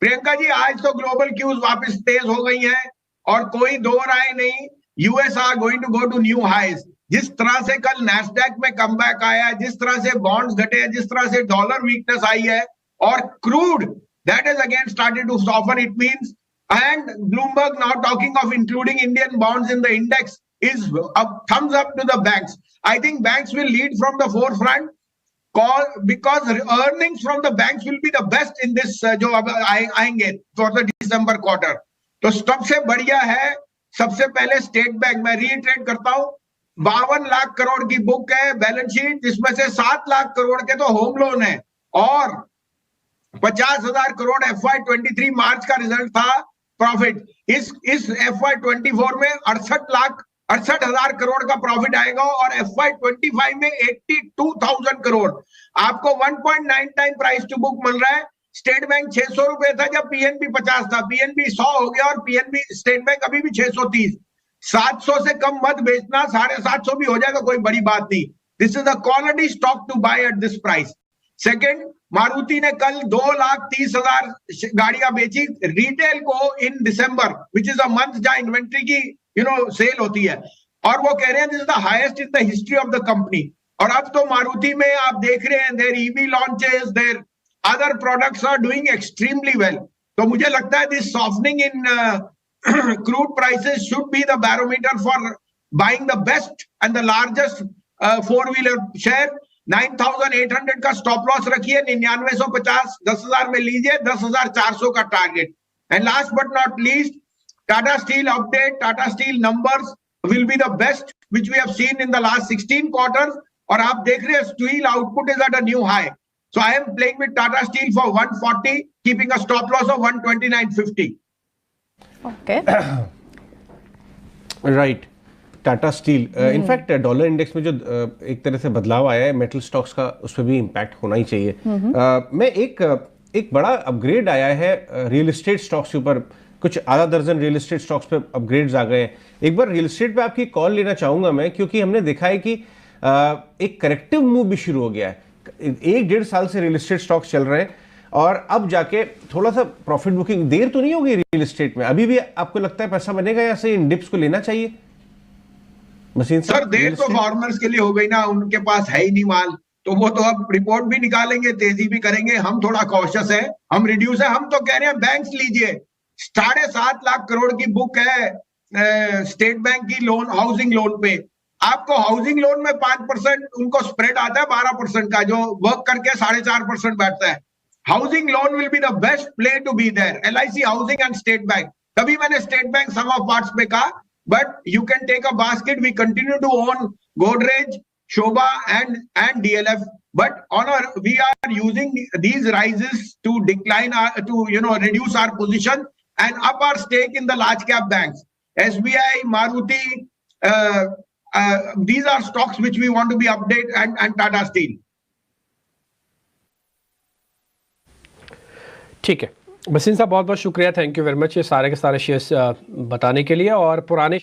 प्रियंका जी, आज तो global cues वापस तेज हो गई हैं और कोई दो राय नहीं, US are going to go to new highs. जिस तरह से कल नैस्डैक में कमबैक आया, जिस तरह से बॉन्ड्स घटे, जिस तरह से डॉलर वीकनेस आई है, और crude that is again started to soften, it means, and Bloomberg now talking of including Indian bonds in the index is a thumbs up to the banks. I think banks will lead from the forefront because earnings from the banks will be the best in this जो अब आएंगे for the December quarter. तो सबसे बढ़िया है, सबसे पहले state bank, मैं रीइटरेट करता हूं, 52 लाख करोड़ की बुक है बैलेंस शीट, जिसमें से 7 लाख करोड़ के तो होम लोन है और 50,000 करोड़ FY23 मार्च का रिजल्ट था प्रॉफिट। इस FY24 में 68,00,000 करोड़ का प्रॉफिट आएगा और FY25 में 82,000 करोड़। आपको 1.9 टाइम प्राइस टू बुक मिल रहा है। स्टेट बैंक 600 रुपए था जब पीएनबी 50 था, पीएनबी 100 हो गया और पीएनबी स्टेट बैंक अभी भी 630। 700 से कम मत बेचना, 750 भी हो जाएगा, कोई बड़ी बात नहीं। This is a quality stock to buy at this price. Second, Maruti ने कल 2,30,000 गाड़ियां बेची रिटेल को in December, which is a month जहां इन्वेंट्री की सेल होती है, और वो कह रहे हैं this is the highest in the history of the company. और अब तो मारुति में आप देख रहे हैं their EV launches, their other products are doing extremely well. तो मुझे लगता है this softening in crude prices should be the barometer for buying the best and the largest four wheeler share. 9,800 का स्टॉप लॉस रखिए, 9950, 10,000 में लीजिए, 10,400 का टारगेट। And last but not least, Tata steel update, Tata steel numbers will be the best which we have seen in the last 16 quarters, और आप देख रहे हैं steel output is at a new high. So I am playing with Tata steel for 140, keeping a stop loss of 129.50। Okay, right. Tata steel, in fact dollar index में जो एक तरह से बदलाव आया है मेटल स्टॉक्स का, उस पर भी इम्पैक्ट होना ही चाहिए। मैं एक बड़ा अपग्रेड आया है रियल एस्टेट स्टॉक्स के ऊपर, कुछ आधा दर्जन रियल एस्टेट स्टॉक्स पे अपग्रेड्स आ गए हैं। एक बार रियल एस्टेट पे आपकी कॉल लेना चाहूंगा मैं, क्योंकि हमने देखा है कि एक करेक्टिव मूव भी शुरू हो गया है। 1-1.5 साल से रियल एस्टेट स्टॉक्स चल रहे हैं और अब जाके थोड़ा सा प्रॉफिट बुकिंग, देर तो नहीं होगी रियल एस्टेट में? अभी भी आपको लगता है पैसा बनेगा या से इन डिप्स को लेना चाहिए? सर, देर तो फॉर्मर्स के लिए हो गई ना, उनके पास है ही नहीं माल, तो वो तो अब रिपोर्ट भी निकालेंगे, तेजी भी करेंगे। हम थोड़ा कॉशियस है, हम रिड्यूस है। हम तो कह रहे हैं बैंक्स लीजिए, 7.5 लाख करोड़ की बुक है स्टेट बैंक की लोन, हाउसिंग लोन पे। आपको हाउसिंग लोन में 5% उनको स्प्रेड आता है 12% का, जो वर्क करके 4.5% बैठता है। Housing loan will be the best play to be there, LIC housing and state bank. तभी मैंने state bank sum of parts पे कहा, but you can take a basket. We continue to own Godrej, Shobha and DLF, but we are using these rises to decline to reduce our position and up our stake in the large cap banks, SBI, Maruti. These are stocks which we want to be update, and Tata Steel. ठीक है, बसीन साहब बहुत बहुत शुक्रिया, thank you very much ये सारे के सारे शेयर्स बताने के लिए। और पुराने